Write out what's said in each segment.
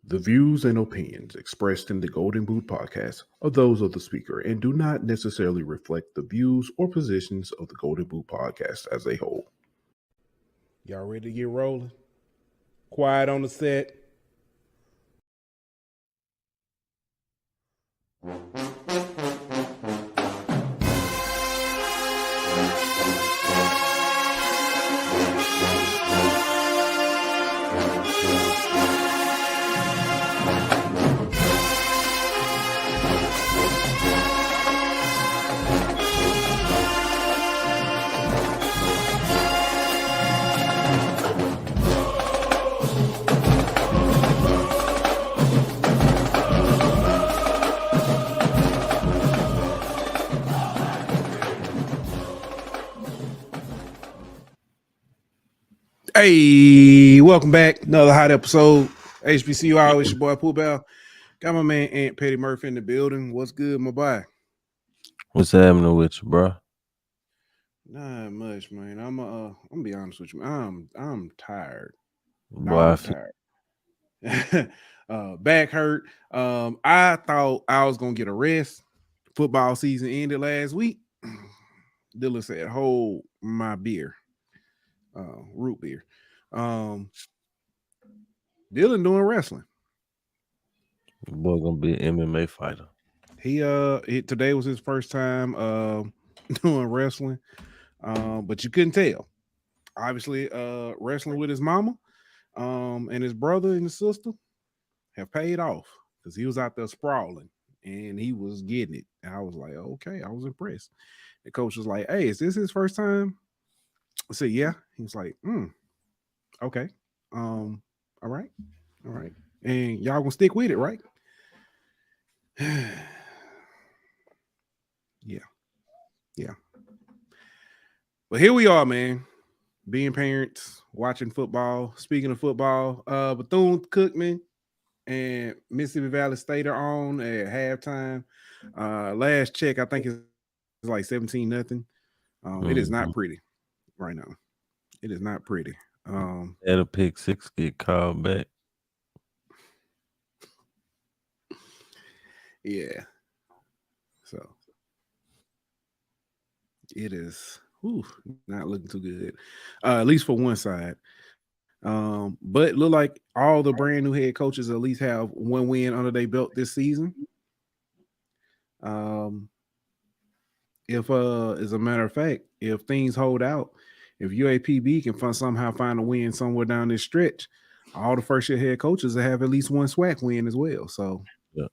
The views and opinions expressed in the Golden Boot podcast are those of the speaker and do not necessarily reflect the views or positions of the Golden Boot podcast as a whole. Y'all ready to get rolling? Quiet on the set. Hey, welcome back. Another hot episode. HBCU always your boy Pooh Bell. Got my man Aunt Petty Murphy in the building. What's good, my boy? What's happening with you, bro? Not much, man. I'm gonna be honest with you. I'm tired. Boy, Tired. Back hurt. I thought I was gonna get a rest. Football season ended last week. Dylan said, "Hold my beer." Root beer. Dylan doing wrestling. boy gonna be an MMA fighter. He today was his first time doing wrestling. But you couldn't tell. Obviously, wrestling with his mama, and his brother and his sister have paid off because he was out there sprawling and he was getting it. And I was like, okay, I was impressed. The coach was like, "Hey, is this his first time?" I said, "Yeah." He was like, okay. All right. And y'all gonna stick with it, right? Yeah. But here we are, man. Being parents, watching football. Speaking of football, Bethune-Cookman and Mississippi Valley State are on at halftime. Last check, I think it's like 17-0. It is not pretty right now. It is not pretty. Had a pick six get called back. Yeah. So it is not looking too good. At least for one side. But look like all the brand new head coaches at least have one win under their belt this season. If as a matter of fact, if things hold out, if UAPB can somehow find a win somewhere down this stretch, all the first year head coaches will have at least one SWAC win as well. So yeah.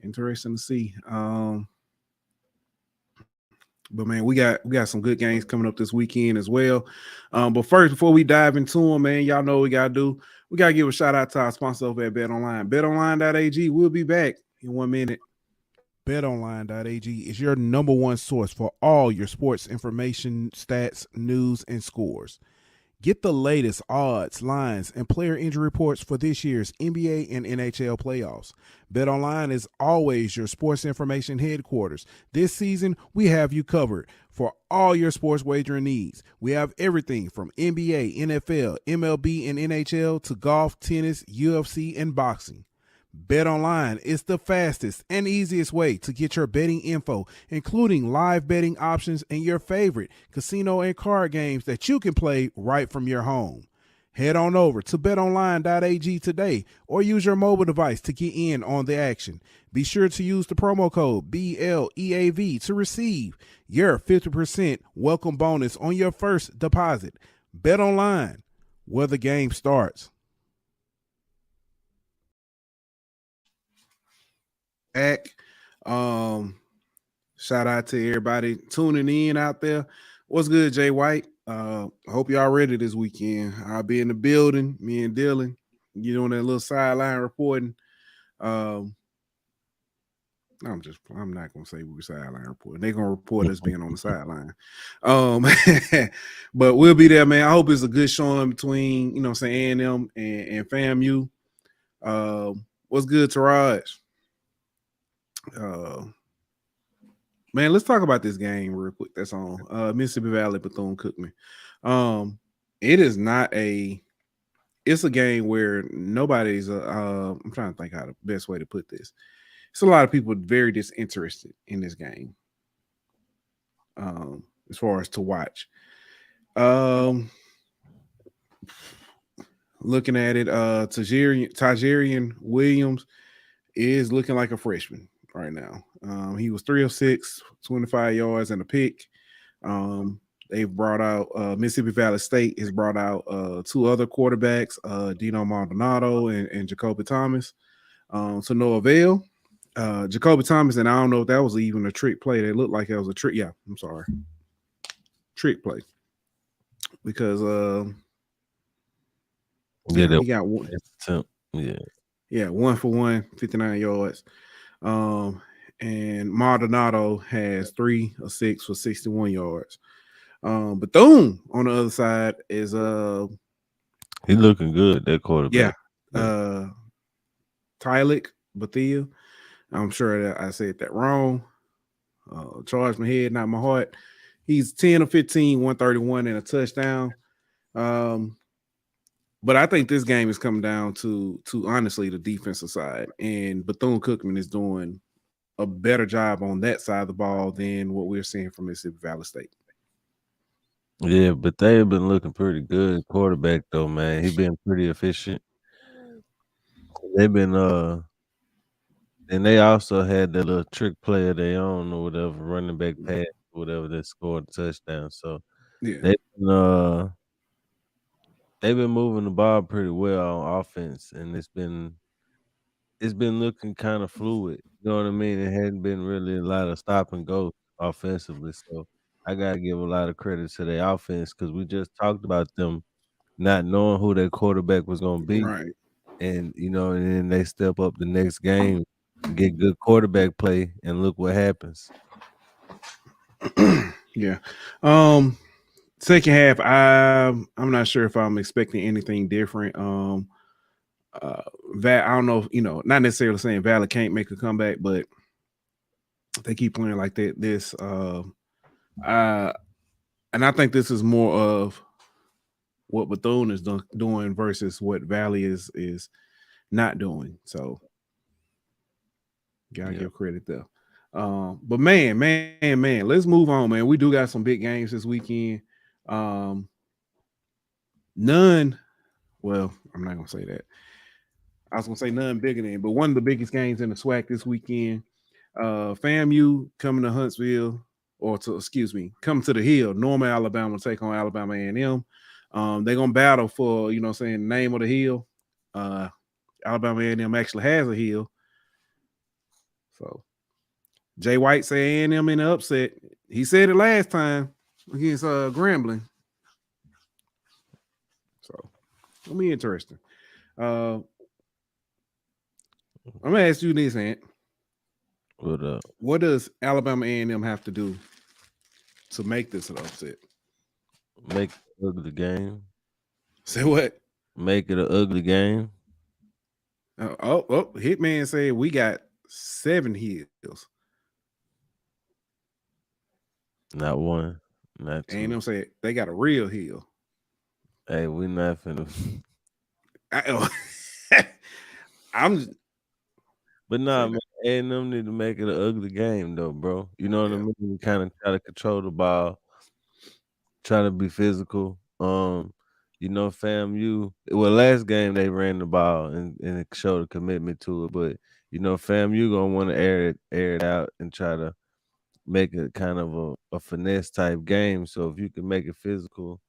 Interesting to see. But man, we got some good games coming up this weekend as well. But first, before we dive into them, man, y'all know what we gotta do. We gotta give a shout out to our sponsor over at BetOnline. BetOnline.ag. We'll be back in 1 minute. BetOnline.ag is your number one source for all your sports information, stats, news, and scores. Get the latest odds, lines, and player injury reports for this year's NBA and NHL playoffs. BetOnline is always your sports information headquarters. This season, we have you covered for all your sports wagering needs. We have everything from NBA, NFL, MLB, and NHL to golf, tennis, UFC, and boxing. BetOnline is the fastest and easiest way to get your betting info, including live betting options and your favorite casino and card games that you can play right from your home. Head on over to betonline.ag today or use your mobile device to get in on the action. Be sure to use the promo code BLEAV to receive your 50% welcome bonus on your first deposit. BetOnline, where the game starts. Back. Shout out to everybody tuning in out there. What's good, Jay White? I hope y'all ready this weekend. I'll be in the building, me and Dylan, doing that little sideline reporting. I'm not gonna say we're sideline reporting. They're gonna report us being on the sideline. But we'll be there, man. I hope it's a good showing between A&M and FAMU. What's good, Taraj? Man, let's talk about this game real quick. That's on Mississippi Valley Bethune-Cookman. It is not a it's a game where nobody's. I'm trying to think how the best way to put this. It's a lot of people very disinterested in this game. As far as to watch. Looking at it, Tajarian Williams is looking like a freshman right now. He was 3 of 6, 25 yards and a pick. They've brought out Mississippi Valley State has brought out 2 other quarterbacks, Dino Maldonado and Jacoby Thomas, to no avail. Jacoby Thomas, and I don't know if that was even a trick play. It looked like it was a trick. Yeah, I'm sorry. Trick play. Because he got one. Yeah, 1 for 1, 59 yards. And Maldonado has 3 of 6 for 61 yards. Bethune on the other side is he looking good, that quarterback. Yeah. Tylik Bethia. I'm sure that I said that wrong. Charge my head, not my heart. He's 10 of 15, 131 and a touchdown. But I think this game is coming down to honestly the defensive side, and Bethune-Cookman is doing a better job on that side of the ball than what we're seeing from Mississippi Valley State. Yeah, but they've been looking pretty good. Quarterback though, man, he's been pretty efficient. They've been and they also had that little trick play of their own or whatever, running back pass or whatever, that scored a touchdown. So yeah, they've been moving the ball pretty well on offense, and it's been looking kind of fluid. You know what I mean? It hadn't been really a lot of stop and go offensively. So I gotta give a lot of credit to their offense because we just talked about them not knowing who their quarterback was gonna be. right. And and then they step up the next game, get good quarterback play, and look what happens. Yeah. Second half, I'm not sure if I'm expecting anything different. I don't know, not necessarily saying Valley can't make a comeback, but they keep playing like that. And I think this is more of what Bethune is doing versus what Valley is not doing. So gotta give credit there. But man, let's move on, man. We do got some big games this weekend. None. Well, I'm not gonna say that. I was gonna say none bigger than, but one of the biggest games in the SWAC this weekend. FAMU coming to Huntsville, come to the Hill. Norman, Alabama take on Alabama A&M. They're gonna battle for, the name of the hill. Alabama A&M actually has a hill. So Jay White say A&M in the upset. He said it last time against Grambling. So it'll be interesting. I'm gonna ask you this, Ant. What up? What does Alabama A&M have to do to make this an upset? Make it an ugly game. Say what? Make it an ugly game. Hitman said we got 7 hills. Not one, not two. A&M said they got a real hill. Hey, we not finna. But nah, man, A&M need to make it an ugly game though, bro. You know what I mean? Kind of try to control the ball, try to be physical. FAMU. Well, last game they ran the ball and it showed a commitment to it, but FAMU gonna want to air it out and try to make it kind of a finesse type game. So if you can make it physical,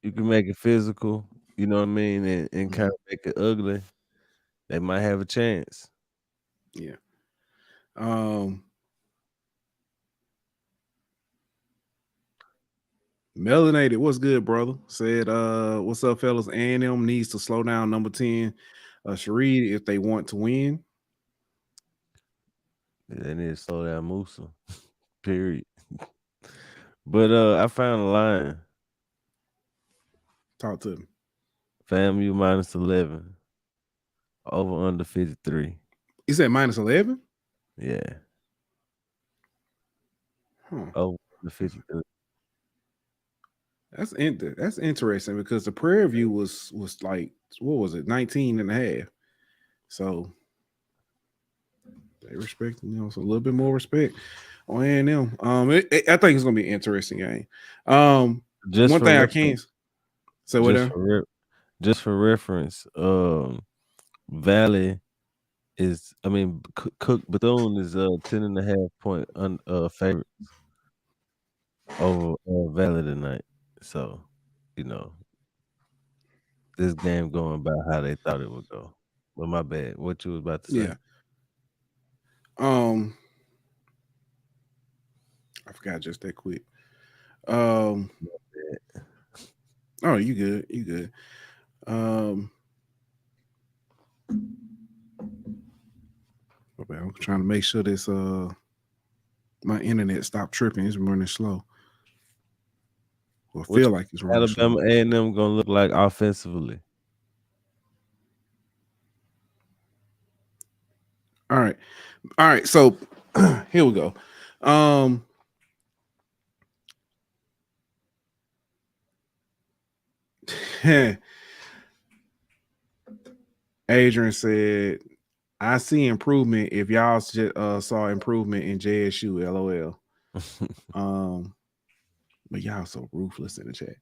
you know what I mean, and kind of make it ugly, they might have a chance. Yeah. Melanated, what's good, brother? Said, what's up, fellas? A&M needs to slow down number 10, Sheree, if they want to win. Yeah, they need to slow down Musa. Period. But I found a line. Talk to me. FAMU minus 11. Over under 53. You said minus 11? Yeah. Over under 53. That's interesting because the Prairie View was like, what was it, 19 and a half. So they respect, so a little bit more respect on A&M. I think it's gonna be an interesting game. Just one for thing I reference, can't say what just for reference, Valley is, Bethune is 10.5 point favorite over Valley tonight. So, this game going about how they thought it would go. But my bad. What you was about to say? Yeah. I forgot just that quick. Oh, you good. You good. I'm trying to make sure this my internet stopped tripping. It's running slow. Or feel like it's running Alabama slow. A&M gonna look like offensively? All right. So here we go. Adrian said, I see improvement if y'all saw improvement in JSU, LOL. But y'all so ruthless in the chat.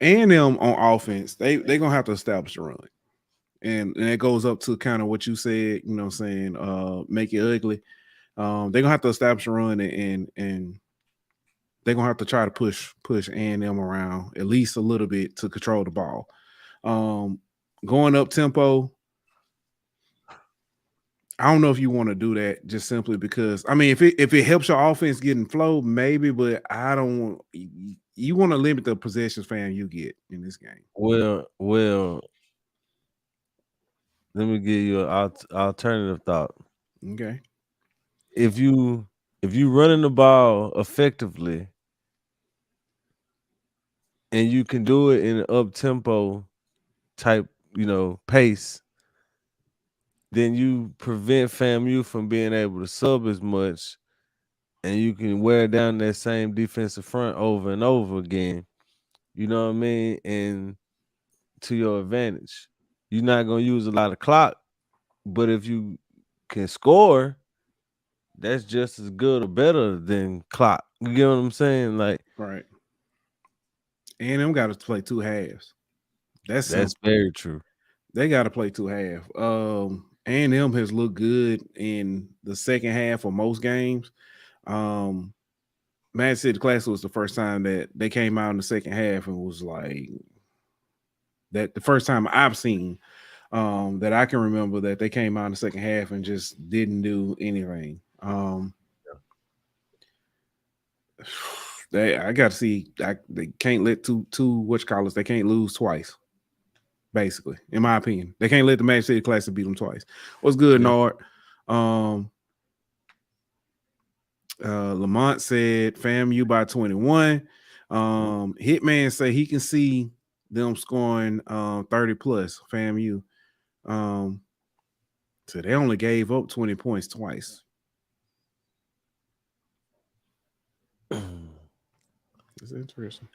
A&M on offense, they gonna have to establish a run. And it goes up to kind of what you said, make it ugly. They're gonna have to establish a run and they're gonna have to try to push A&M around at least a little bit to control the ball. Going up tempo, I don't know if you want to do that just simply because if it helps your offense getting flow, maybe, but I don't want you want to limit the possessions fan you get in this game. Well, let me give you an alternative thought. Okay. If you running the ball effectively and you can do it in an up tempo type, pace, then you prevent FAMU from being able to sub as much, and you can wear down that same defensive front over and over again. You know what I mean? And to your advantage, you're not gonna use a lot of clock, but if you can score, that's just as good or better than clock. You get what I'm saying? Like, right. A&M got to play 2 halves. That's very true. They got to play 2 halves. A&M has looked good in the second half of most games. Man City Classic was the first time that they came out in the second half and was like that. The first time I've seen that I can remember that they came out in the second half and just didn't do anything. I got to see. They can't let two they can't lose twice. Basically, in my opinion, they can't let the Magic City Classic beat them twice. What's good, Nard? Lamont said FAMU by 21. Hitman say he can see them scoring 30 plus FAMU. So they only gave up 20 points twice. It's interesting.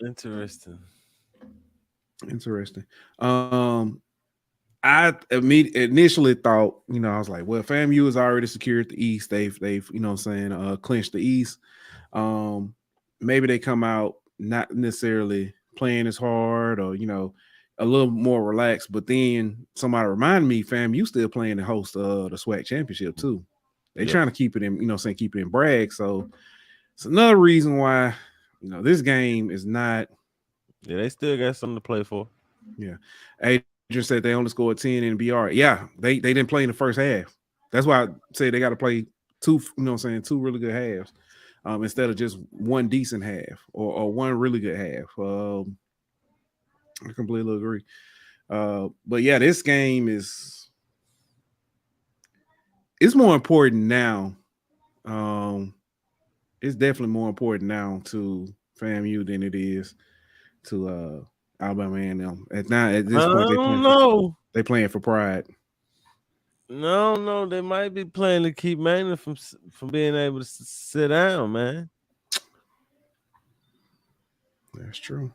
I initially thought, I was like, well, FAMU has already secured the East. They've clinched the East. Maybe they come out not necessarily playing as hard or, a little more relaxed. But then somebody reminded me, FAMU still playing the host the SWAC championship too. They're trying to keep it in, keep it in Bragg. So it's another reason why, this game is not. Yeah, they still got something to play for. Yeah. Adrian said they only scored 10 in BR. Yeah, they didn't play in the first half. That's why I say they got to play 2, two really good halves instead of just one decent half or one really good half. I completely agree. But yeah, this game it's more important now. It's definitely more important now to FAMU than it is to Alabama A&M. At this point, they playing for pride. No, they might be playing to keep Maine from being able to sit down, man. That's true.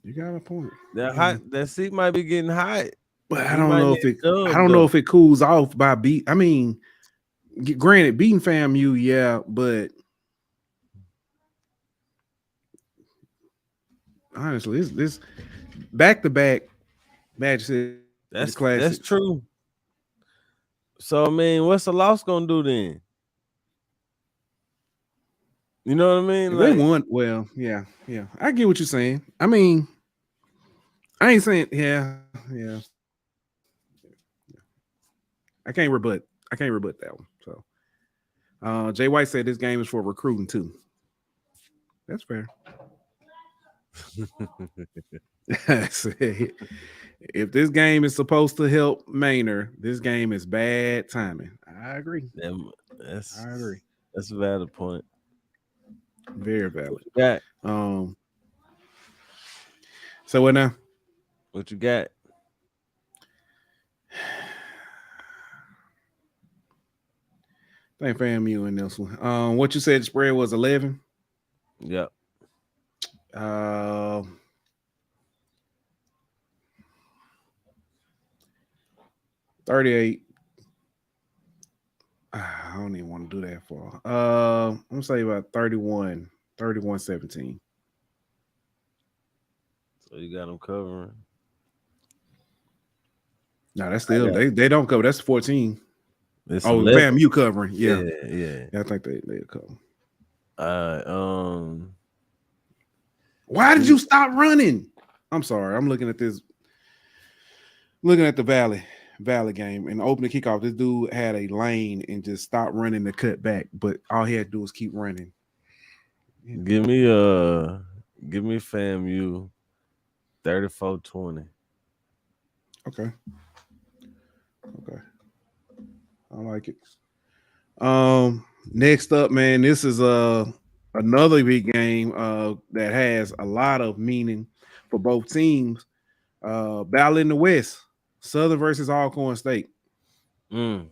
You got a point. That seat might be getting hot. But I We don't might know need if it. a dub, I don't though. know if it cools off by beat. I mean, granted, beating FAMU, yeah, but honestly, this back-to-back matches. That's classics. true. So I mean, what's the loss gonna do then? You know what I mean? If Like, they won, well, yeah. I get what you're saying. I mean, I ain't saying, yeah. I can't rebut that one. So, Jay White said this game is for recruiting too. That's fair. If this game is supposed to help Maynard, this game is bad timing. I agree. I agree. That's a valid point. Very valid. Yeah. So what now? What you got? I think FAMU in this one. What you said the spread was 11? Yep. 38. I don't even want to do that far. I'm gonna say about 31-17. So you got them covering. No, that's still they don't cover. That's 14. It's oh, 11. FAMU covering. Yeah. I think they cover. Why did you stop running? I'm sorry. I'm looking at this. Looking at the Valley game and opening kickoff. This dude had a lane and just stopped running to cut back, but all he had to do was keep running. Give me FAMU 34-20. Okay. I like it. Next up, man, this is another big game that has a lot of meaning for both teams. Battle in the West, Southern versus Alcorn State. Woo.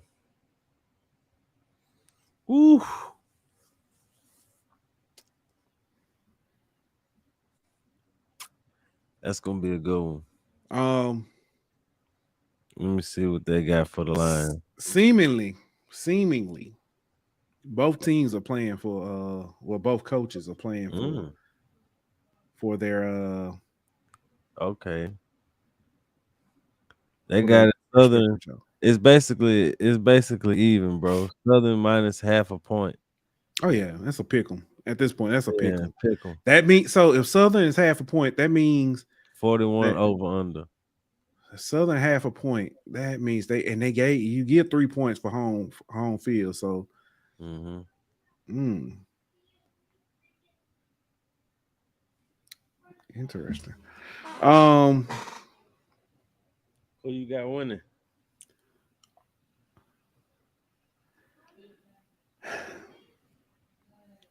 That's gonna be a good one. Let me see what they got for the line. Seemingly, both teams are playing for both coaches are playing for their okay. They got it Southern. It's basically even, bro. Southern minus half a point. Oh yeah, that's a pick 'em. At this point, that's a pick 'em. Pick 'em. That means so if Southern is half a point, that means 41 over under. Southern half a point. That means they gave you get 3 points for home field. So interesting. Who you got winning?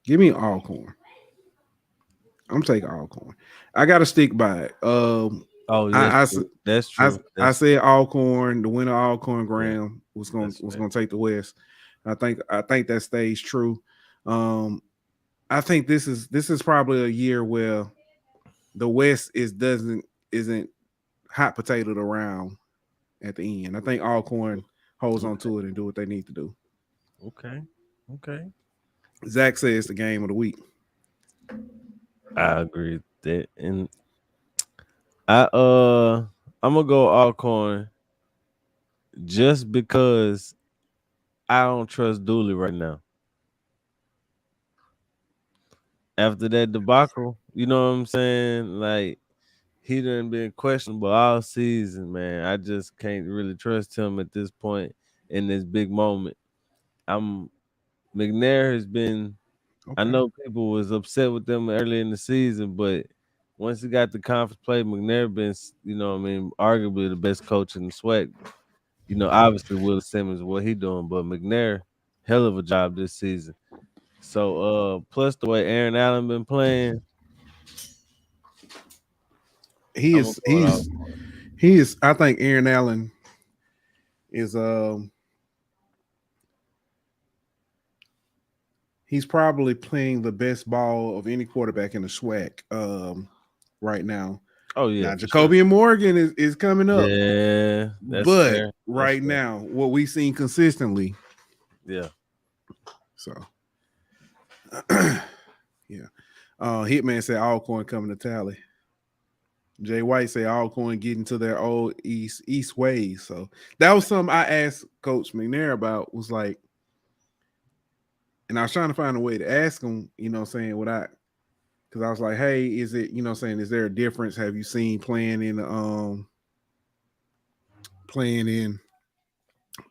Give me Alcorn. I'm taking Alcorn. I got to stick by it. That's true. I said Alcorn. The winner Alcorn Graham was going to take the West. I think that stays true. I think this is probably a year where the West isn't hot potatoed around at the end. I think Alcorn holds on to it and do what they need to do. Okay. Zach says the game of the week. I agree with that, and I'm gonna go Alcorn just because I don't trust Dooley right now. After that debacle, you know what I'm saying? Like, he done been questionable all season, man. I just can't really trust him at this point in this big moment. McNair has been. I know people was upset with them early in the season, but once he got the conference play, McNair been, arguably the best coach in the SWAC. Obviously Will Simmons, what he doing, but McNair, hell of a job this season. So plus the way Aaron Allen been playing, he is. I think Aaron Allen is he's probably playing the best ball of any quarterback in the SWAC right now. Oh yeah, Now for Jacoby sure. and Morgan is coming up. Yeah, that's But fair. right now, what we seen consistently. Yeah. So yeah. Hitman said Alcorn coming to Tally. Jay White said Alcorn getting to their old east ways. So that was something I asked Coach McNair about, was like, and I was trying to find a way to ask him, because I was like, hey, is it, is there a difference? Have you seen playing in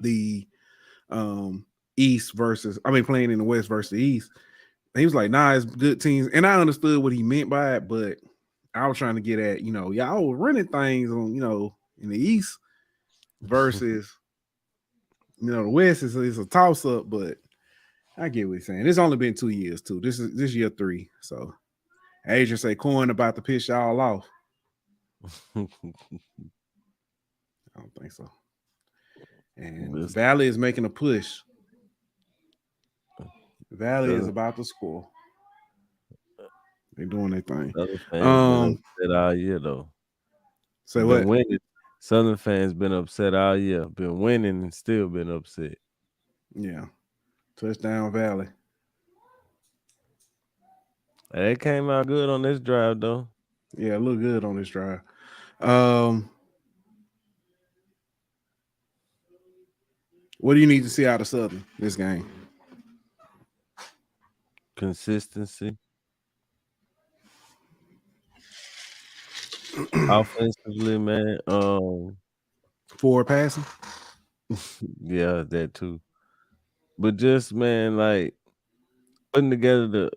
the East versus, playing in the West versus the East? And he was like, nah, it's good teams. And I understood what he meant by it, but I was trying to get at, y'all were running things on, in the East versus, the West is a toss up, but I get what he's saying. It's only been 2 years too. This year 3. So Adrian say Coin about to piss y'all off. I don't think so. And Valley is making a push. Valley is about to score. They're doing their thing. Southern fans been upset all year though. Say what? Winning. Southern fans been upset all year. Been winning and still been upset. Yeah. Touchdown Valley. They came out good on this drive though. Yeah, it looked good on this drive. What do you need to see out of Southern this game? Consistency. Offensively, man. Forward passing. Yeah, that too. But just, man, like putting together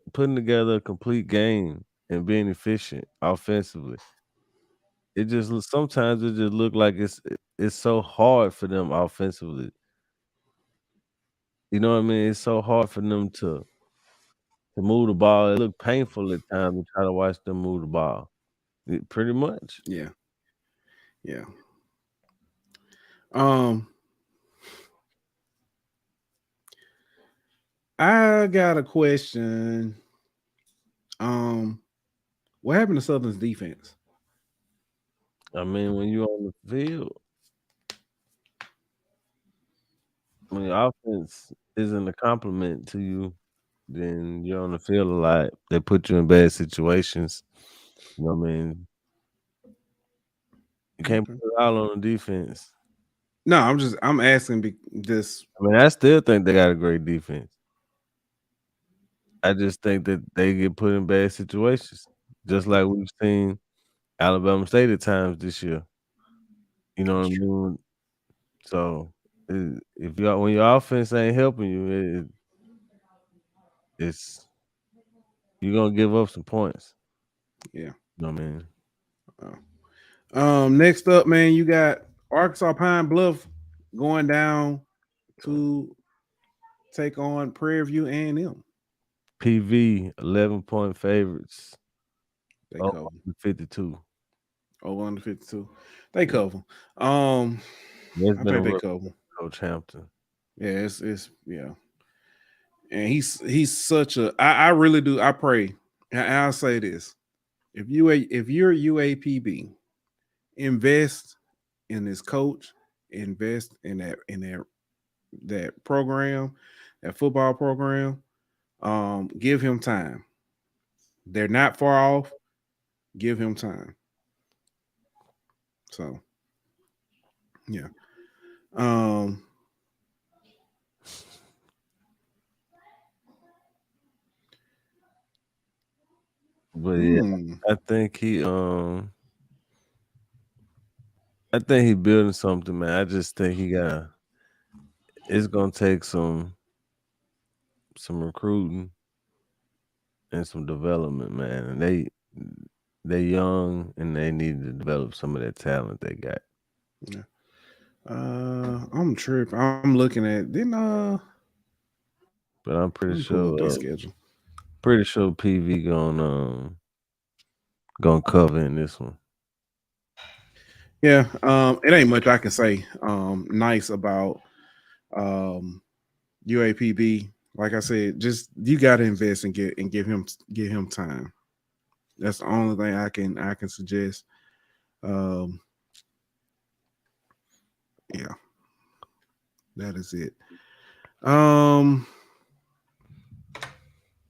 a complete game and being efficient offensively. It just sometimes it just look like it's so hard for them offensively. You know what I mean? It's so hard for them to move the ball. It look painful at times to try to watch them move the ball. Pretty much. Yeah. Yeah. I got a question. What happened to Southern's defense? When you're on the field, when your offense isn't a compliment to you, then you're on the field a lot. They put you in bad situations. You know what I mean? You can't put it all on the defense. No, I'm asking this. I still think they got a great defense. I just think that they get put in bad situations, just like we've seen Alabama State at times this year. You know what I mean? So when your offense ain't helping you, it's you're gonna give up some points. Yeah. You know what I mean? Next up, man, you got Arkansas Pine Bluff going down to take on Prairie View A&M. PV 11-point favorites. They cover 52. Over under 52. They cover. I think they cover. Coach Hampton. Yeah, it's yeah. And he's such a. I really do. I pray. And I'll say this: if you're UAPB, invest in this coach, invest in that program, that football program. Give him time. They're not far off. Give him time. So, yeah. But yeah, I think he building something, man. I just think it's gonna take some recruiting and some development, man. And they young and they need to develop some of that talent they got. Yeah. I'm tripping. I'm looking at but I'm pretty sure their schedule. Pretty sure PV gonna cover in this one. Yeah, it ain't much I can say nice about UAPB. Like I said, just you gotta invest and give him time. That's the only thing I can suggest. Yeah, that is it.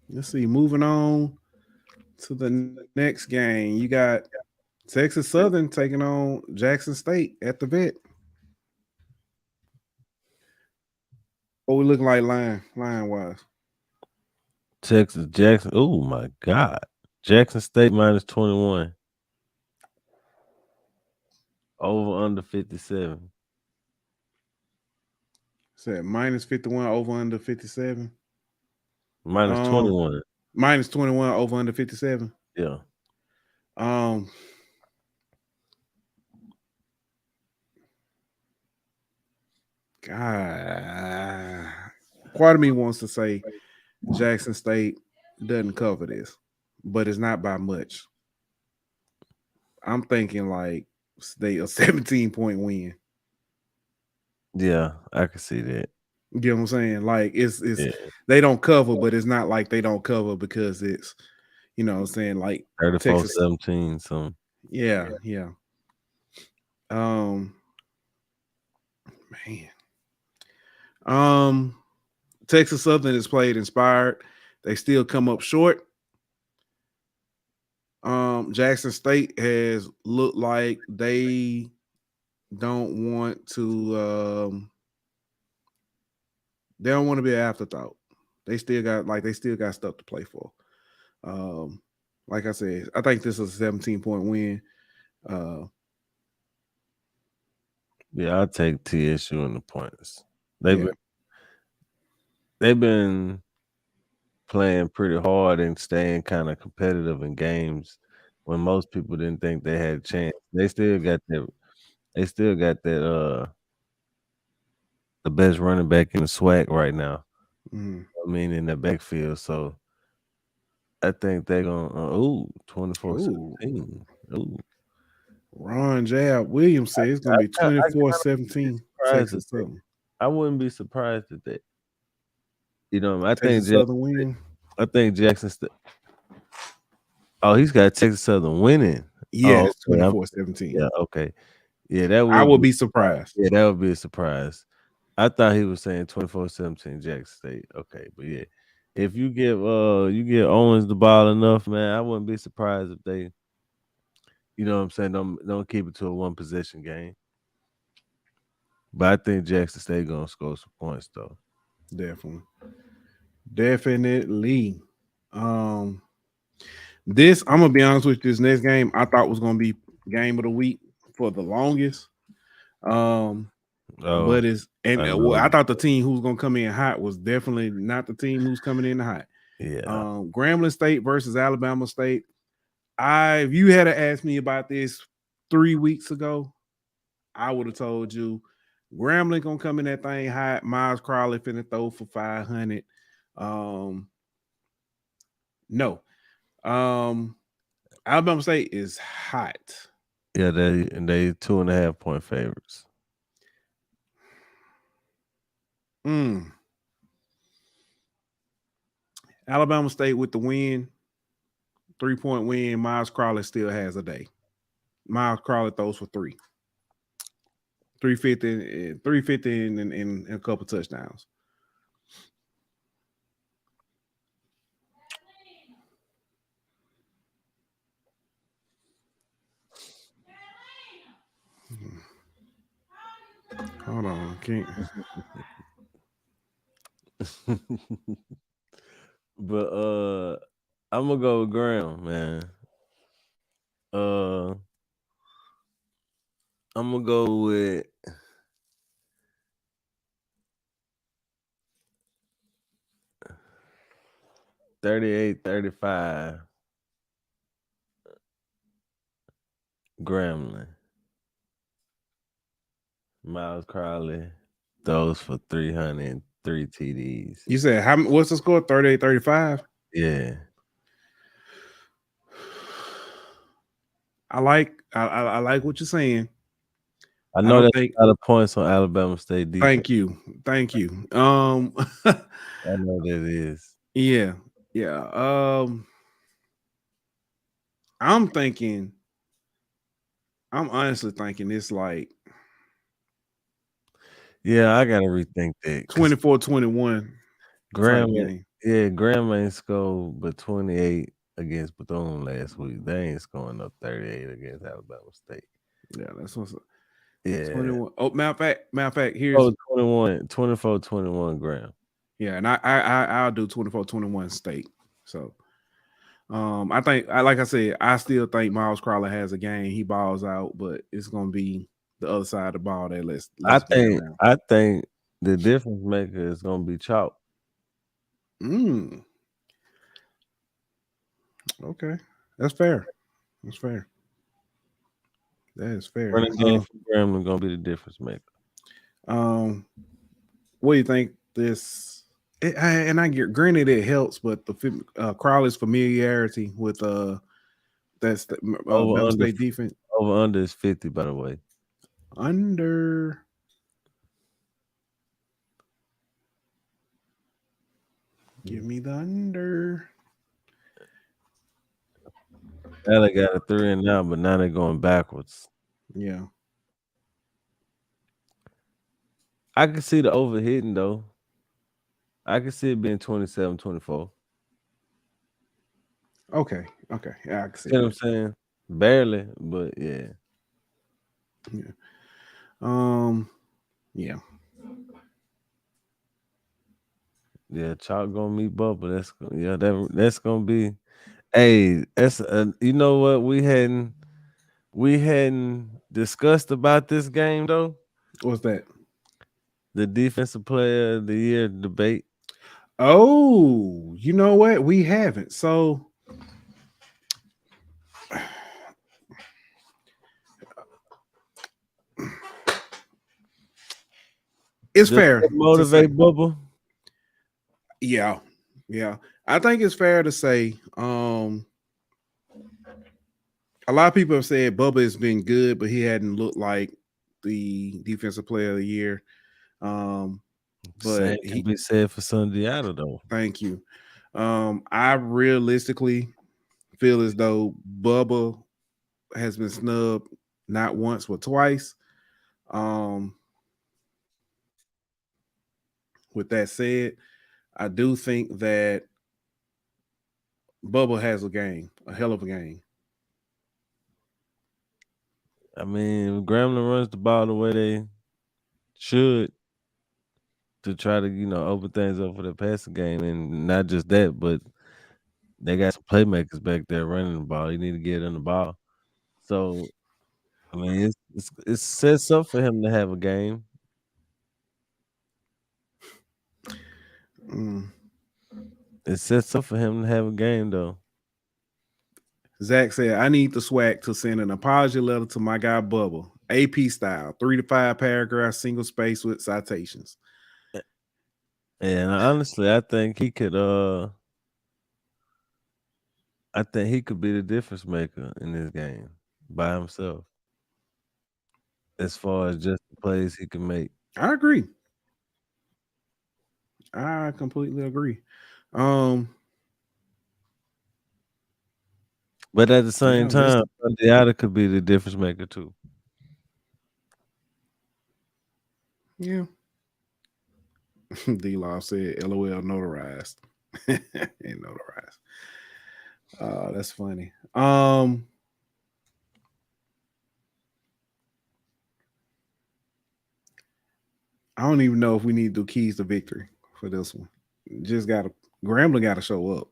Let's see. Moving on to the next game, you got Texas Southern taking on Jackson State at the vet. What we looking like line wise? Texas Jackson. Oh my God. Jackson State minus 21. Over under 57. Said minus 51 over under 57. Minus 21. Minus 21 over under 57. Yeah. God, part of me wants to say Jackson State doesn't cover this, but it's not by much. I'm thinking like they a 17-point win. Yeah, I can see that. You get what I'm saying? Like it's Yeah. they don't cover, but it's not like they don't cover because it's, you know what I'm saying, like 34-17. So yeah. Man. Texas Southern has played inspired. They still come up short. Jackson State has looked like they don't want to they don't want to be an afterthought. They still got stuff to play for. Like I said, I think this is a 17-point win. yeah, I'll take TSU in the points. They've been playing pretty hard and staying kind of competitive in games when most people didn't think they had a chance. They still got that the best running back in the SWAC right now. Mm. I mean, in the backfield. So I think they're gonna 24-17. Ooh. Ron Jab Williams says it's gonna be 24-17 Texas Southern. I wouldn't be surprised at that. You know, I Texas think Southern win. I think Jackson State. Oh, he's got Texas Southern winning. Yeah, it's 24-17. Yeah, okay. Yeah, that would I would be surprised. Yeah, that would be a surprise. I thought he was saying 24-17 Jackson State. Okay, but yeah. If you give Owens the ball enough, man, I wouldn't be surprised if they, you know what I'm saying, don't keep it to a one possession game. But I think Jackson State gonna score some points though. Definitely. This, I'm gonna be honest with you, this next game I thought was gonna be game of the week for the longest. But I thought the team who's gonna come in hot was definitely not the team who's coming in hot. Yeah. Grambling State versus Alabama State. If you had to ask me about this 3 weeks ago, I would have told you Grambling gonna come in that thing hot. Miles Crowley finna throw for 500. No. Alabama State is hot. Yeah, they 2.5 point favorites. Alabama State with the win, 3-point win. Miles Crowley still has a day. Miles Crowley throws for 350 and a couple touchdowns. Hold on, can't. But I'm gonna go with Graham, man. I'm gonna go with $38-35. Grambling. Miles Crowley throws for 303 TDs. You said what's the score? 38-35? Yeah. I like what you're saying. I know that's a lot of points on Alabama State defense. Thank you. I know that is. Yeah. I'm thinking I'm honestly thinking it's like Yeah, I gotta rethink that. 24-21 type game. Graham ain't scored but 28 against Bethune last week. They ain't scoring up 38 against Alabama State. Yeah, that's what's up. Yeah. 21. Oh, matter of fact, here's 24-21 Graham. Yeah, and I'll do 24-21 State. So I think like I said, I still think Miles Crowley has a game. He balls out, but it's gonna be the other side of the ball that I think the difference maker is gonna be Chalk. Okay. That's fair. That's fair. That is fair. Running game for Grambling gonna be the difference maker. What do you think this? And I get, granted, it helps, but the Crowley's familiarity with that's the Bama State defense. Over under is 50, by the way. Under. Give me the under. Now they got a 3 and out, but now they're going backwards. Yeah. I can see the overhitting, though. I can see it being 27-24. Okay. Yeah, I can see You know what I'm saying? Barely, but yeah. Yeah. Yeah, Chalk gonna meet Bubba. That's gonna be. Hey, that's you know what we hadn't discussed about this game though. What's that? The defensive player of the year debate. Oh, you know what? We haven't. So it's fair. Motivate Bubba. Yeah. I think it's fair to say a lot of people have said Bubba has been good, but he hadn't looked like the defensive player of the year. But he can be said for Sundiata though. Thank you. I realistically feel as though Bubba has been snubbed not once but twice. With that said, I do think that Bubba has a hell of a game. I mean, Grambling runs the ball the way they should to try to, open things up for the passing game. And not just that, but they got some playmakers back there running the ball. You need to get in the ball. So, I mean, it sets up for him to have a game. It sets up for him to have a game, though. Zach said, I need the SWAC to send an apology letter to my guy Bubba, AP style, 3 to 5 paragraphs, single space with citations. And honestly, I think he could. I think he could be the difference maker in this game by himself. As far as just the plays he can make. I agree. I completely agree. But at the same time, Sundiata could be the difference maker too. Yeah. D-Law said, LOL notarized. Ain't notarized. That's funny. I don't even know if we need to do keys to victory for this one. Grambling got to show up.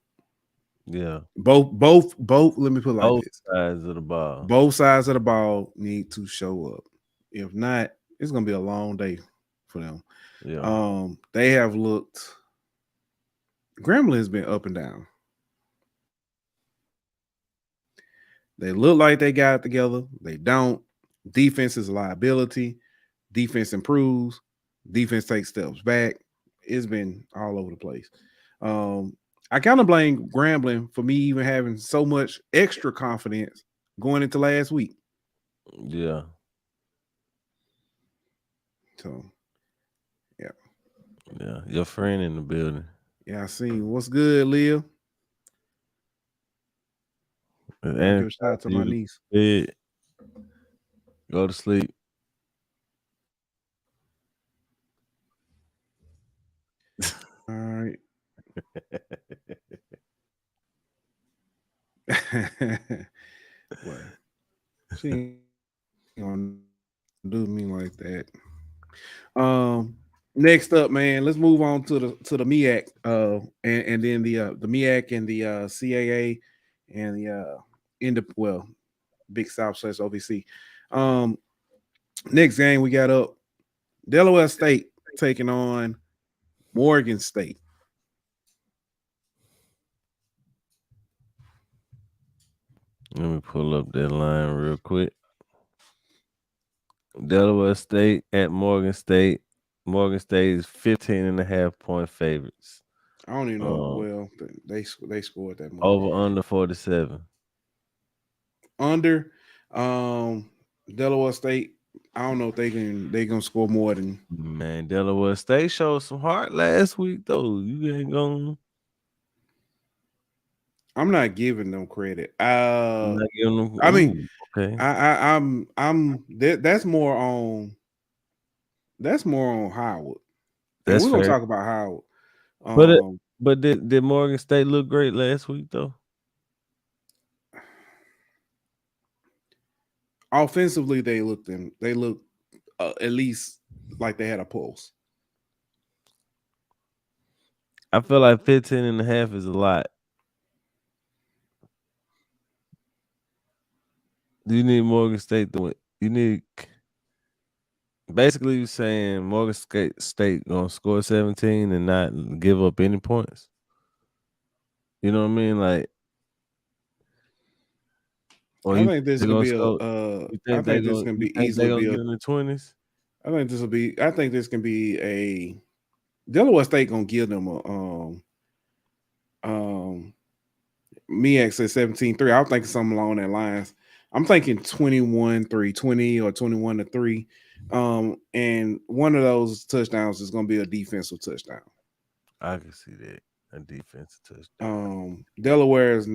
Yeah. Both. Let me put it like both this: sides of the ball. Both sides of the ball need to show up. If not, it's gonna be a long day for them. Yeah. They have looked. Grambling has been up and down. They look like they got it together. They don't. Defense is a liability. Defense improves. Defense takes steps back. It's been all over the place. I kind of blame Grambling for me even having so much extra confidence going into last week. Yeah. So, yeah. Yeah. Your friend in the building. Yeah, I seen. What's good, Leah? And give a shout out to my niece. Go to sleep. All right. Well, she ain't gonna do me like that. Next up, man, let's move on to the MEAC, and then the MEAC and the CAA and the Big South / OVC. Next game we got up, Delaware State taking on Morgan State. Let me pull up that line real quick. Delaware State at Morgan State. Morgan State is 15.5-point favorites. I don't even know. Well, they scored that much. Over under 47. Under Delaware State. I don't know if they gonna score more than. Man, Delaware State showed some heart last week though. You ain't gonna. I'm not giving them credit. I'm not giving them. I mean, okay. I'm that's more on Howard. That's we're fair. gonna talk about Howard. But did Morgan State look great last week though? Offensively, they looked at least like they had a pulse. I feel like 15.5 is a lot. You need Morgan State to win. You need basically saying Morgan State gonna score 17 and not give up any points. You know what I mean? Like, I think this could be I think this can be easily be in the 20s. I think this can be a Delaware State gonna give them a MEAC says 17-3. I was thinking something along that lines. I'm thinking 21-3, 20 or 21-3. And one of those touchdowns is gonna be a defensive touchdown. I can see that. A defensive touchdown. Delaware's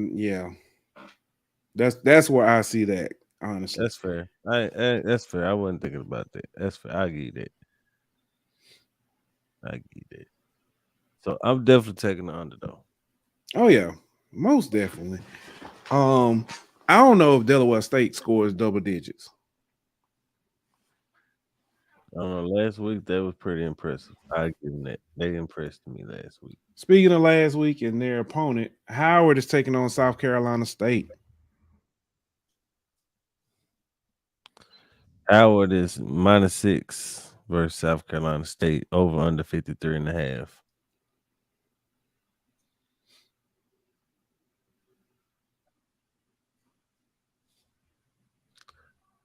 that's where I see that, honestly. That's fair. That's fair. I wasn't thinking about that. That's fair. I get it. So I'm definitely taking the under though. Oh yeah, most definitely. I don't know if Delaware State scores double digits. I don't know. Last week that was pretty impressive. I give them that. They impressed me last week. Speaking of last week and their opponent, Howard is taking on South Carolina State. Howard is -6 versus South Carolina State, over under 53.5.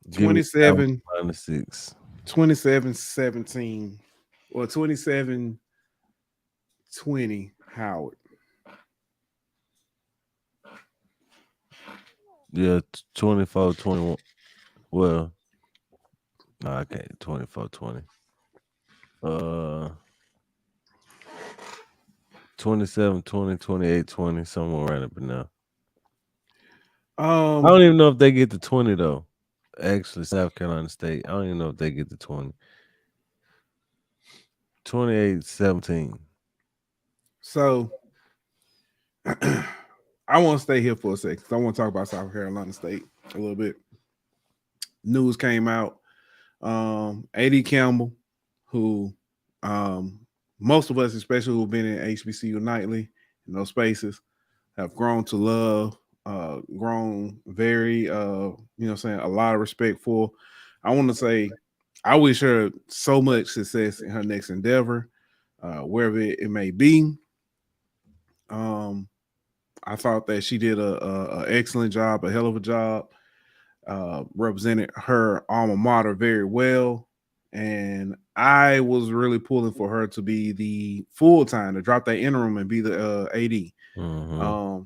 -6. 27-17 or 27-20 Howard. Yeah, 24-21. Well, no, I can't. 24-20. 27-20, 28-20, somewhere right up in there. I don't even know if they get to 20 though. Actually, South Carolina State. I don't even know if they get to 20. 28-17. So I want to stay here for a second. I want to talk about South Carolina State a little bit. News came out. A.D. Campbell, who most of us, especially who've been in HBCU nightly in those spaces, have grown to love, grown very, a lot of respect for. I want to say, I wish her so much success in her next endeavor, wherever it may be. I thought that she did a excellent job, a hell of a job, represented her alma mater very well. And I was really pulling for her to be the full-time, to drop that interim and be the AD. Mm-hmm.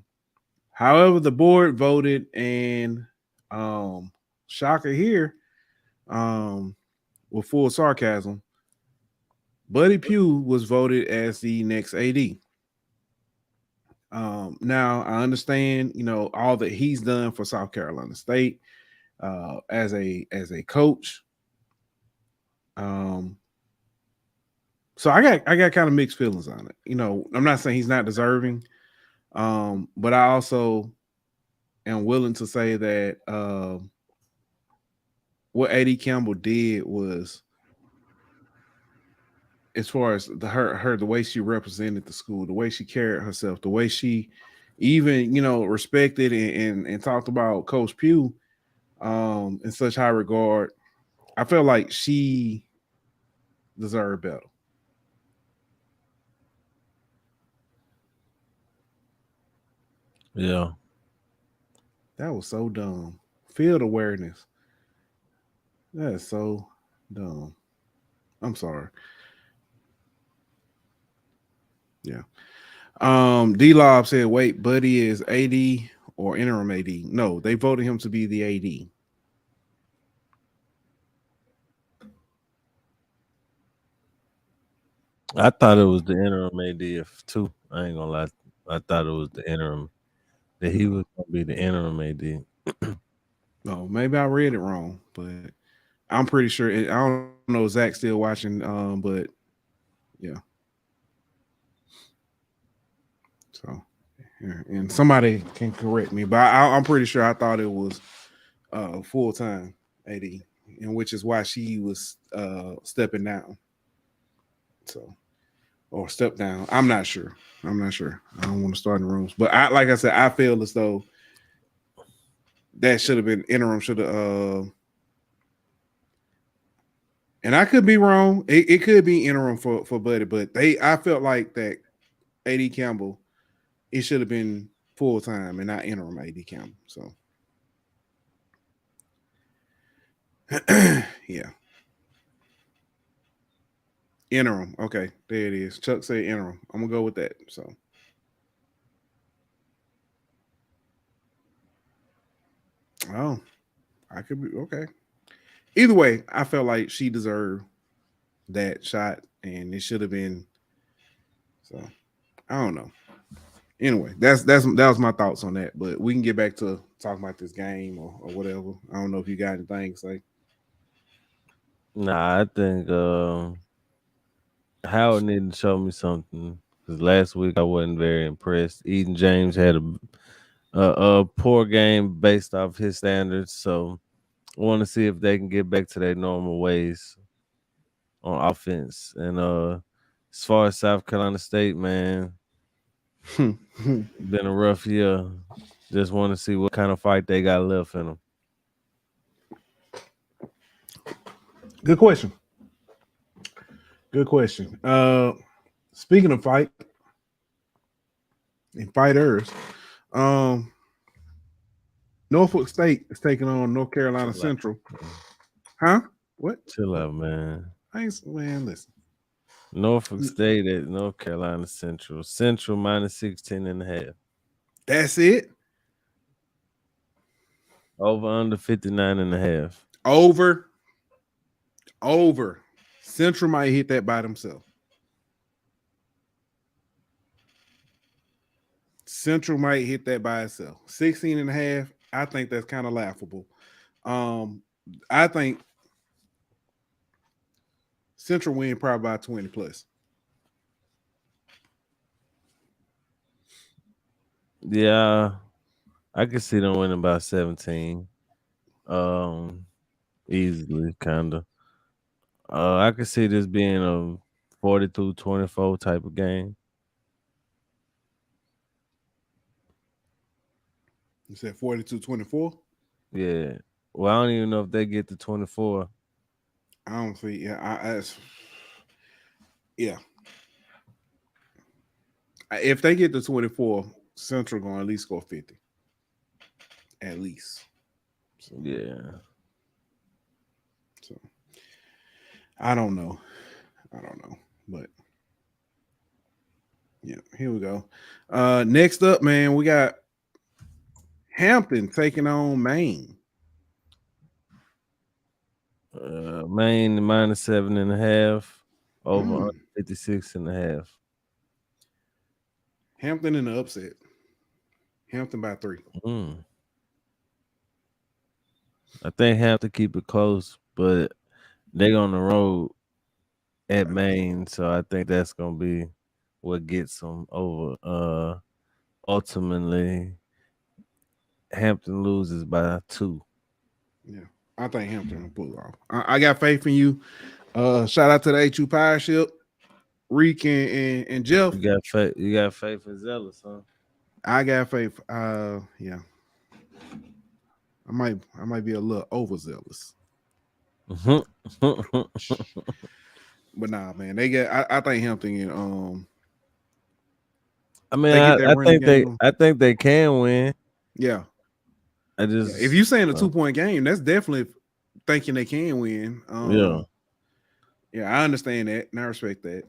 However, the board voted, and shocker here, with full sarcasm, Buddy Pugh was voted as the next AD. Now I understand, all that he's done for South Carolina State. as a coach. So I got kind of mixed feelings on it. You know, I'm not saying he's not deserving, but I also am willing to say that what A.D. Campbell did was, as far as the way she represented the school, the way she carried herself, the way she even, you know, respected and talked about Coach Pugh in such high regard. I felt like she deserved better. Yeah. That was so dumb. Field awareness. That is so dumb. I'm sorry. Yeah. D-Lob said, wait, Buddy is AD or interim AD? No, they voted him to be the AD. I thought it was the interim AD too. I ain't gonna lie. I thought it was the interim, that he was gonna be the interim AD. No, maybe I read it wrong, but I'm pretty sure. I don't know if Zach's still watching, but yeah. So, and somebody can correct me, but I'm pretty sure I thought it was full-time AD, and which is why she was stepping down. So, or step down. I'm not sure. I don't want to start in rooms, but like I said, I feel as though that should have been interim. Should have. And I could be wrong. It could be interim for Buddy, but I felt like that A.D. Campbell, it should have been full time and not interim A.D. Campbell. So yeah. Interim. Okay, there it is. Chuck said interim. I'm gonna go with that. So oh, I could be okay. Either way, I felt like she deserved that shot, and it should have been. So I don't know. Anyway, that was my thoughts on that. But we can get back to talking about this game or whatever. I don't know if you got anything to say. Nah, I think Howard needed to show me something, because last week I wasn't very impressed. Eden James had a poor game based off his standards, so I want to see if they can get back to their normal ways on offense. And as far as South Carolina State, man, been a rough year. Just want to see what kind of fight they got left in them. Good question. Good question. Speaking of fight and fighters, Norfolk State is taking on North Carolina Central. Huh? What? Chill out, man. Man, listen. Norfolk State at North Carolina Central. Central minus 16.5. That's it. Over under 59.5. Over. Central might hit that by themselves. Central might hit that by itself. 16.5. I think that's kind of laughable. I think Central win probably by 20 plus. Yeah, I could see them winning by 17. Easily, kind of. I could see this being a 42-24 type of game. You said 42-24? Yeah. Well, I don't even know if they get to 24. I don't see. Yeah. If they get to 24, Central going to at least score 50. At least. So, yeah. So I don't know. But yeah, here we go. Next up, man, we got Hampton taking on Maine. Maine minus 7.5. Over 56.5. Hampton in the upset. Hampton by 3. I think have to keep it close, but they on the road at Maine, so I think that's gonna be what gets them over. Ultimately, Hampton loses by 2. Yeah, I think Hampton will pull it off. I got faith in you. Shout out to the HU Pireship, Reek and Jeff. You got faith in Zealous, huh? I got faith. Yeah, I might be a little overzealous, but nah, man. They get. I think Hampton and I mean, they get that running game. I think they can win. Yeah. I just If you saying a 2-point game, that's definitely thinking they can win. Yeah, I understand that and I respect that.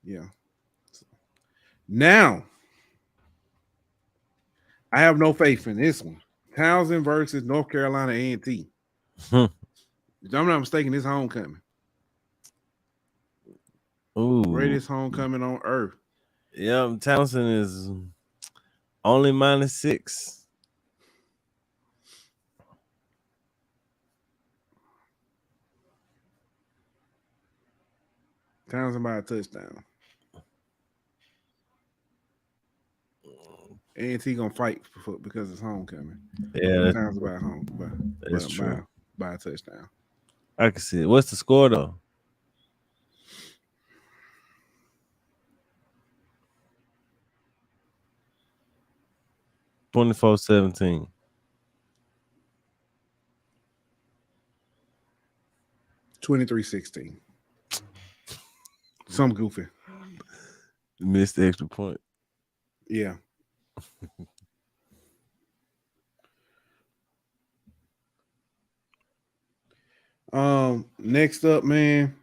Yeah. Now, I have no faith in this one. Towson versus North Carolina A&T. If I'm not mistaken, this homecoming. Ooh. Greatest homecoming on earth. Yeah, Towson is only -6. Towson by a touchdown. A&T gonna fight because it's homecoming. Yeah, Towson by home, that's true. By a touchdown. I can see it. What's the score though? (24-17). 23-16. Some goofy. Missed the extra point. Yeah. Next up, man,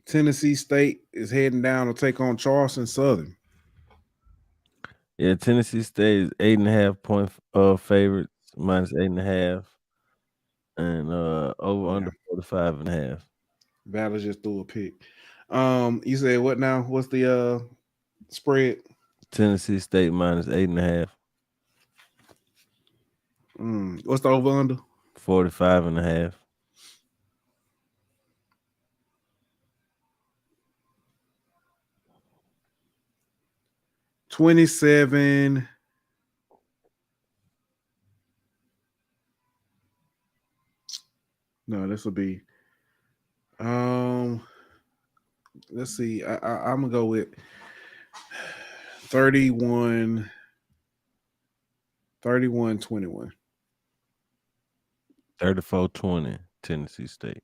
Tennessee State is heading down to take on Charleston Southern. Yeah, Tennessee State is 8.5 point favorites, -8.5, and over under 45.5. Battle just threw a pick. You said what now? What's the spread? Tennessee State -8.5. What's the over under? 45.5. $27. No, this will be. Let's see. I'm gonna go with 31-21. 34-20. Tennessee State.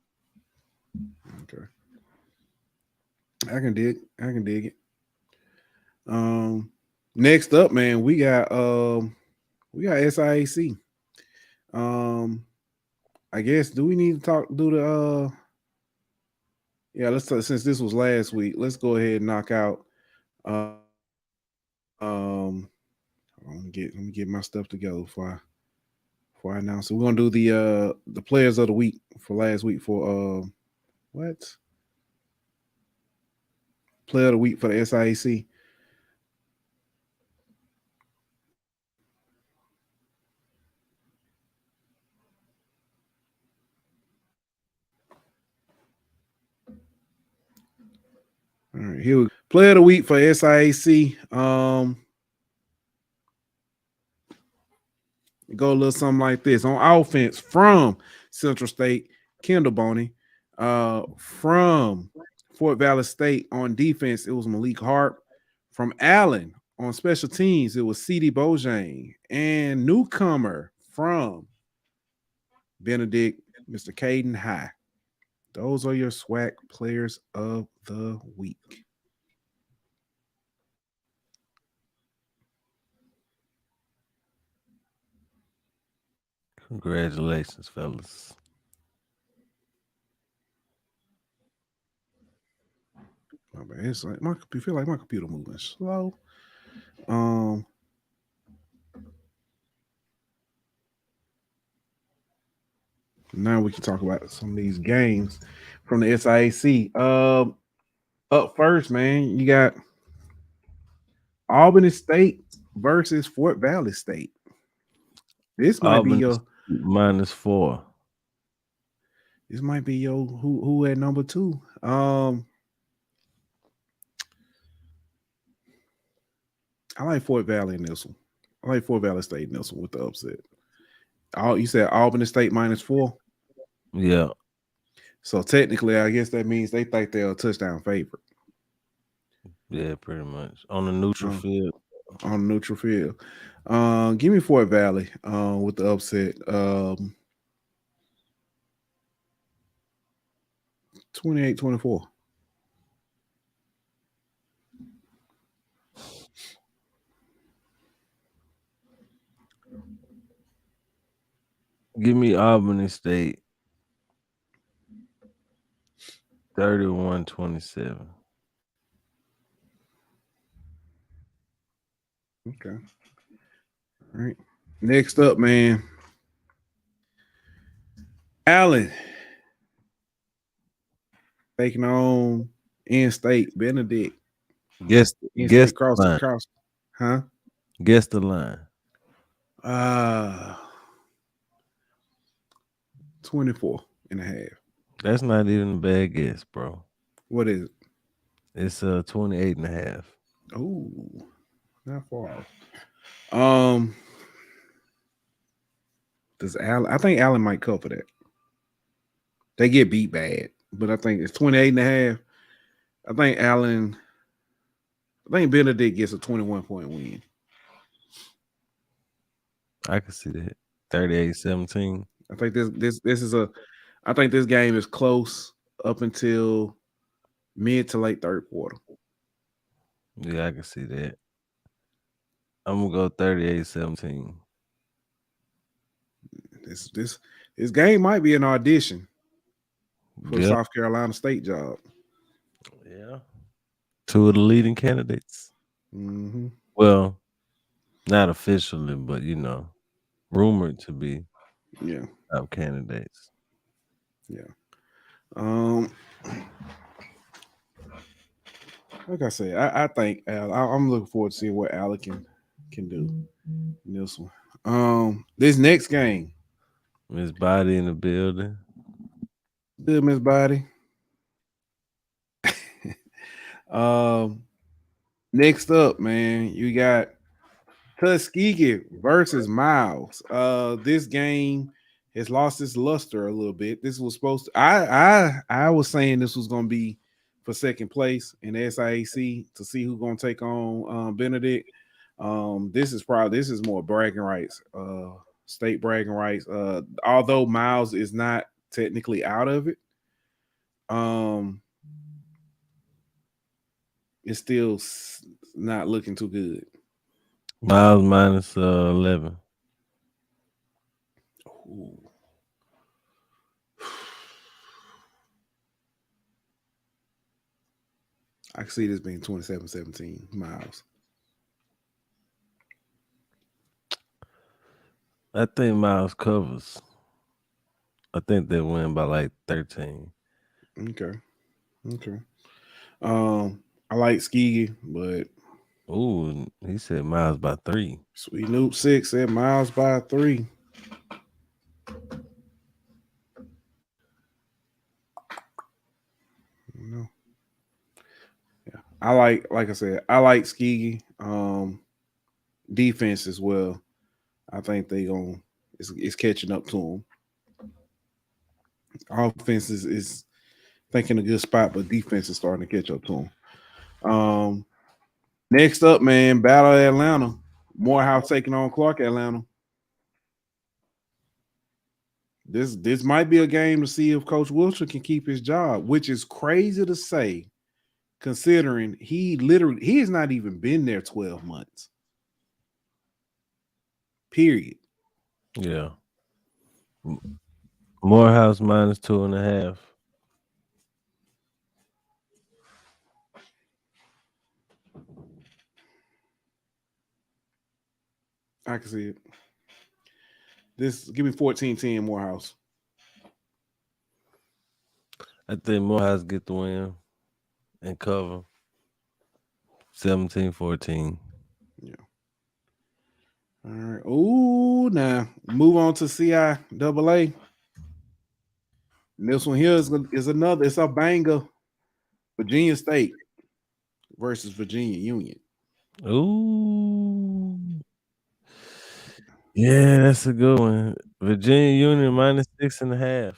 Okay. I can dig it. Next up, man, we got SIAC. I guess do we need to do the yeah, let's talk, since this was last week, let's go ahead and knock out let me get my stuff together before I announce it. We're gonna do the players of the week for last week for what? Player of the week for the SIAC. All right, here we go. Player of the week for SIAC. Go a little something like this. On offense from Central State, Kendall Boney. From Fort Valley State on defense, it was Malik Harp. From Allen on special teams, it was C.D. Bojang. And newcomer from Benedict, Mr. Caden High. Those are your SWAC players of the week. Congratulations, fellas. It's like I feel like my computer moving slow. Now we can talk about some of these games from the SIAC. Up first, man, you got Albany State versus Fort Valley State. This might be your -4. This might be who at number 2. I like Fort Valley in this one. I like Fort Valley State in this one with the upset. You said Albany State -4? Yeah. So technically, I guess that means they think they're a touchdown favorite. Yeah, pretty much. On the neutral field. On the neutral field. Give me Fort Valley with the upset. 28-24. Give me Albany State 31-27. Okay. All right. Next up, man. Allen taking on N State, Benedict. Guess cross. Huh? Guess the line. 24.5. That's not even a bad guess, bro. What is it? It's 28.5. Oh, not far off. Does Allen? I think Allen might cover that. They get beat bad, but I think it's 28.5. I think Benedict gets a 21-point win. I can see that. 38-17. I think I think this game is close up until mid to late third quarter. Yeah, I can see that. I'm gonna go 38-17. This game might be an audition for the South Carolina State job. Yeah. 2 of the leading candidates. Mm-hmm. Well, not officially, but rumored to be top candidates. Yeah. Like I said, I think I'm looking forward to seeing what Allen can do in this one. This next game. Miss Body in the building. Good, Miss Body. Next up, man, you got Tuskegee versus Miles. This game has lost its luster a little bit. This was supposed to. I was saying this was going to be for second place in the SIAC to see who's going to take on Benedict. This is more bragging rights, state bragging rights. Although Miles is not technically out of it, it's still not looking too good. Miles minus 11. Ooh. I can see this being 27-17 Miles. I think Miles covers. I think they win by like 13. Okay. I like Tuskegee, but ooh, he said Miles by 3. Sweet Noob 6 said Miles by 3. No. Yeah. I like I said, I like Tuskegee. Defense as well. I think it's catching up to them. Offense is thinking a good spot, but defense is starting to catch up to them. Next up, man, Battle of Atlanta. Morehouse taking on Clark, Atlanta. This might be a game to see if Coach Wilson can keep his job, which is crazy to say, considering he has not even been there 12 months. Period. Yeah. Morehouse minus 2.5. I can see it. Give me 14-10 Morehouse. I think Morehouse get the win and cover 17-14. Yeah. All right. Ooh, now move on to CIAA. And this one here is another. It's a banger. Virginia State versus Virginia Union. Ooh. Yeah, that's a good one. Virginia Union minus 6.5.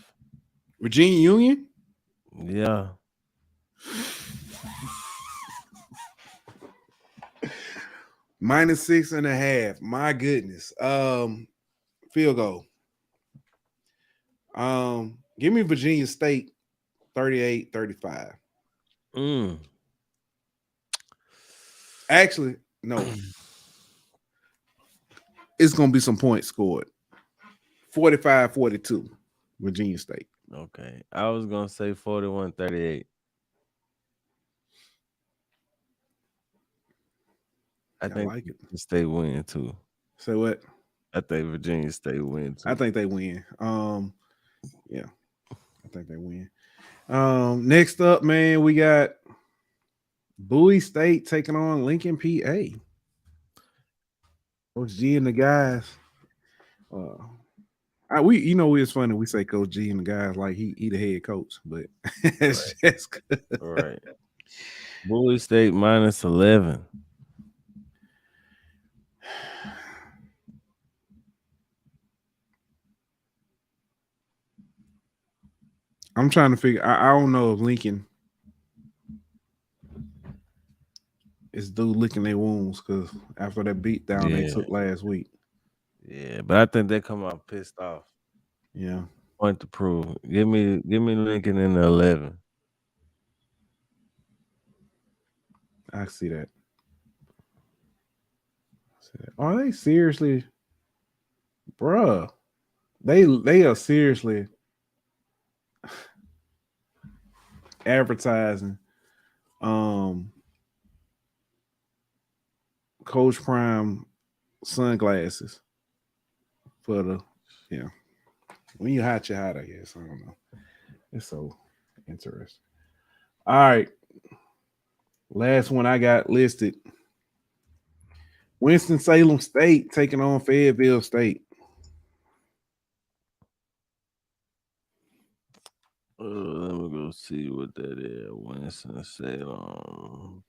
Virginia Union? Yeah. Minus 6.5. My goodness. Field goal. Give me Virginia State 38-35. Actually, no. It's gonna be some points scored. 45-42, Virginia State. Okay. I was gonna say 41-38. I think like it. Virginia State win too. Say what? I think Virginia State win too. I think they win. Yeah. I think they win. Next up, man, we got Bowie State taking on Lincoln, PA. Coach G and the guys. It's funny. We say Coach G and the guys like he the head coach, but it's just good. All right. Bowie State minus 11. I'm trying to figure. I don't know if Lincoln is due licking their wounds because after that beatdown they took last week. Yeah, but I think they come out pissed off. Yeah. Point to prove. Give me Lincoln in the 11. I see that. Are they seriously, bruh? They are seriously advertising Coach Prime sunglasses for the when you hot, you're hot, I guess. I don't know. It's so interesting. All right. Last one I got listed. Winston-Salem State taking on Fayetteville State. Let me go see what that is. Winston-Salem.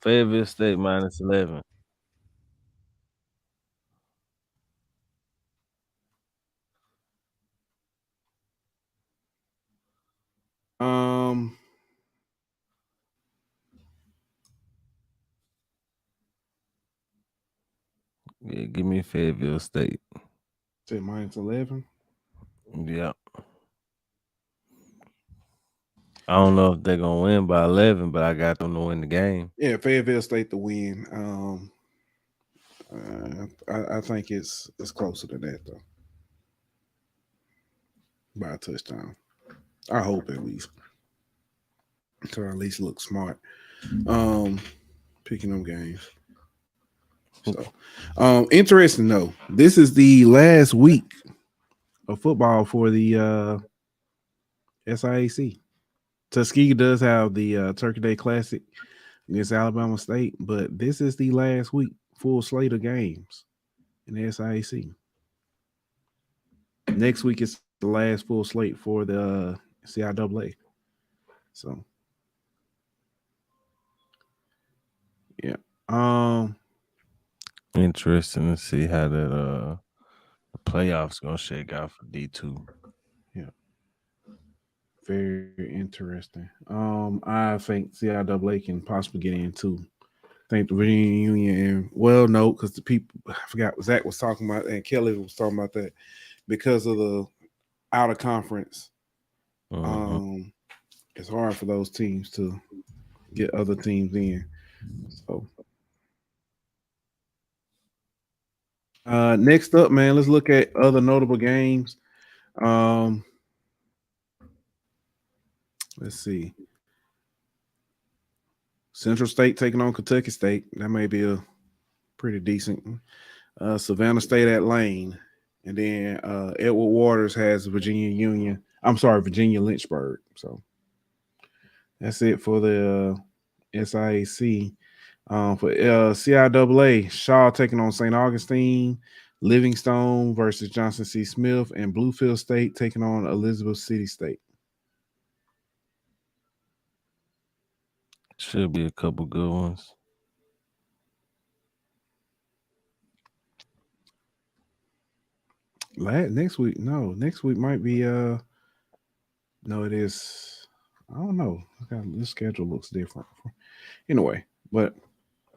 Fayetteville State minus 11. Yeah, give me Fayetteville State. Say minus 11. Yeah. I don't know if they're gonna win by 11, but I got them to win the game. Yeah, Fayetteville State to win. I think it's closer to that though. By a touchdown. I hope at least. So at least look smart. Picking them games. So interesting though. This is the last week of football for the SIAC. Tuskegee does have the Turkey Day Classic against Alabama State, but this is the last week full slate of games in the SIAC. Next week is the last full slate for the CIAA. So, yeah. Interesting to see how that the playoffs gonna shake out for D2. Yeah. Very interesting. I think CIAA can possibly get in too. I think the Virginia Union, no, because the people, I forgot what Zach was talking about, and Kelly was talking about that because of the out of conference. It's hard for those teams to get other teams in. So, next up, man, let's look at other notable games. Let's see. Central State taking on Kentucky State. That may be a pretty decent. Savannah State at Lane. And then Edward Waters has Virginia Lynchburg. So that's it for the SIAC. For CIAA, Shaw taking on St. Augustine. Livingstone versus Johnson C. Smith, and Bluefield State taking on Elizabeth City State. Should be a couple good ones. Next week might be no, it is. I don't know. This schedule looks different. Anyway, but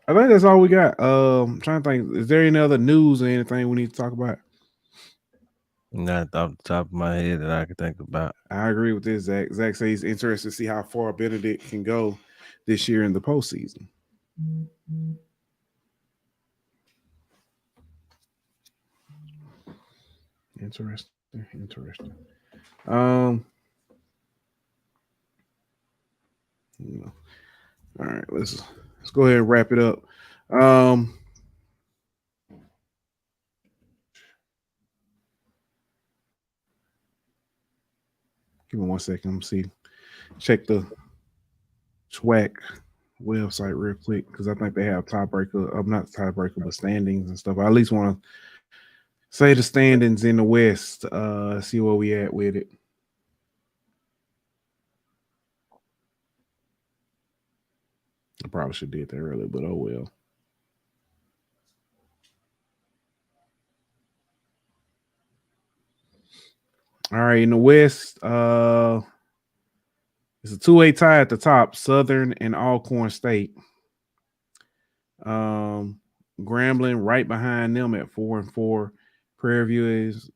I think that's all we got. I'm trying to think. Is there any other news or anything we need to talk about? Not off the top of my head that I can think about. I agree with this, Zach. Zach says he's interested to see how far Benedict can go this year in the postseason. Interesting. All right, let's go ahead and wrap it up. Give me 1 second. Let me check the SWAC website real quick because I think they have tiebreaker. Not tiebreaker, but standings and stuff. I at least want to say the standings in the West. See where we at with it. I probably should have did that earlier, but oh well. All right, in the West, it's a 2-way tie at the top, Southern and Alcorn State. Grambling right behind them at 4-4. Prairie View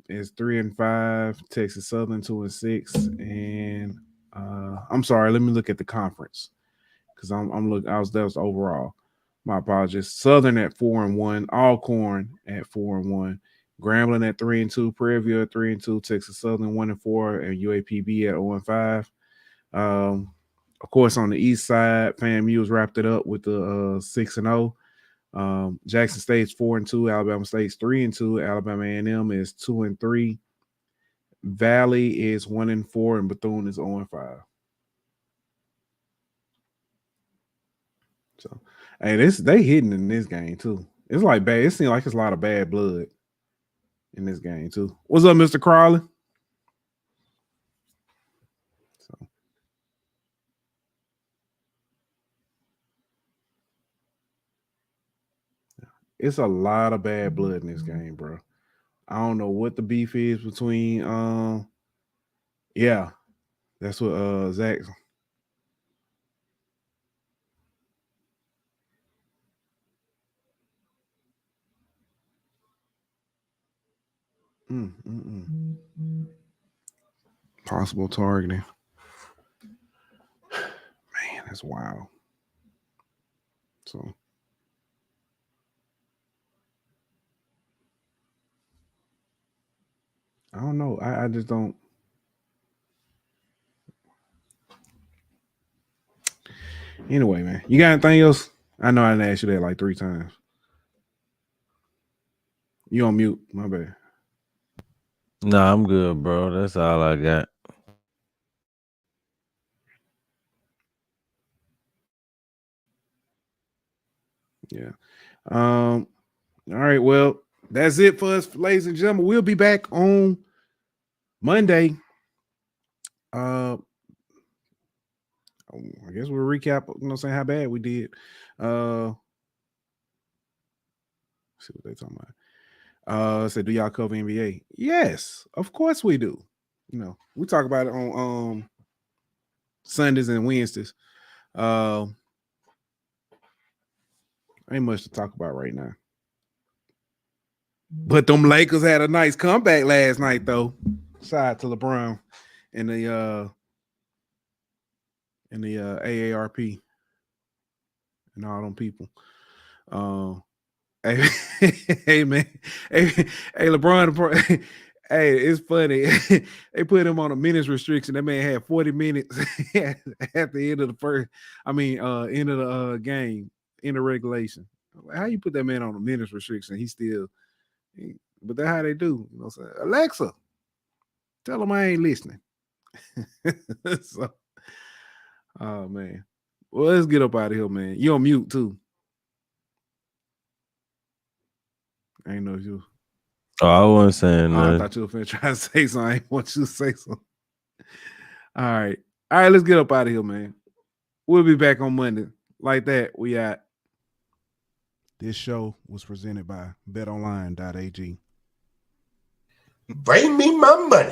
is 3-5. Texas Southern 2-6. And I'm sorry, let me look at the conference because that was overall. My apologies. Southern at 4-1, Alcorn at 4-1. Grambling at 3-2, Prairie View at 3-2, Texas Southern 1-4, and UAPB at 0-5. Of course, on the east side, FAMU has wrapped it up with the 6-0. Jackson State's 4-2, Alabama State's 3-2, Alabama A&M is 2-3. Valley is 1-4, and Bethune is 0-5. So, hey, they hitting in this game too. It's like bad. It seems like it's a lot of bad blood in this game too. What's up, Mr. Crawley? So it's a lot of bad blood in this game, bro. I don't know what the beef is between yeah, that's what Zach. Possible targeting. Man, that's wild. So I don't know. I just don't. Anyway, man, you got anything else? I know I didn't ask you that like 3 times. You on mute? My bad. Nah, I'm good, bro. That's all I got. Yeah. All right. Well, that's it for us, ladies and gentlemen. We'll be back on Monday. I guess we'll recap, saying how bad we did. Let's see what they're talking about. Do y'all cover NBA? Yes, of course we do. We talk about it on Sundays and Wednesdays. Ain't much to talk about right now. But them Lakers had a nice comeback last night, though. Shout out to LeBron and the AARP and all them people. Hey man, hey LeBron, hey, it's funny. They put him on a minutes restriction. That man had 40 minutes at the end of the end of the game, end of regulation. How you put that man on a minutes restriction? But that's how they do. You know what I'm saying? Alexa, tell him I ain't listening. So, oh man. Well, let's get up out of here, man. You on mute too. I ain't know you. Oh, I wasn't saying Oh, I nothing. thought you were finna try to say something. I didn't want you to say something. All right. Let's get up out of here, man. We'll be back on Monday. Like that, we out. This show was presented by betonline.ag. Bring me my money.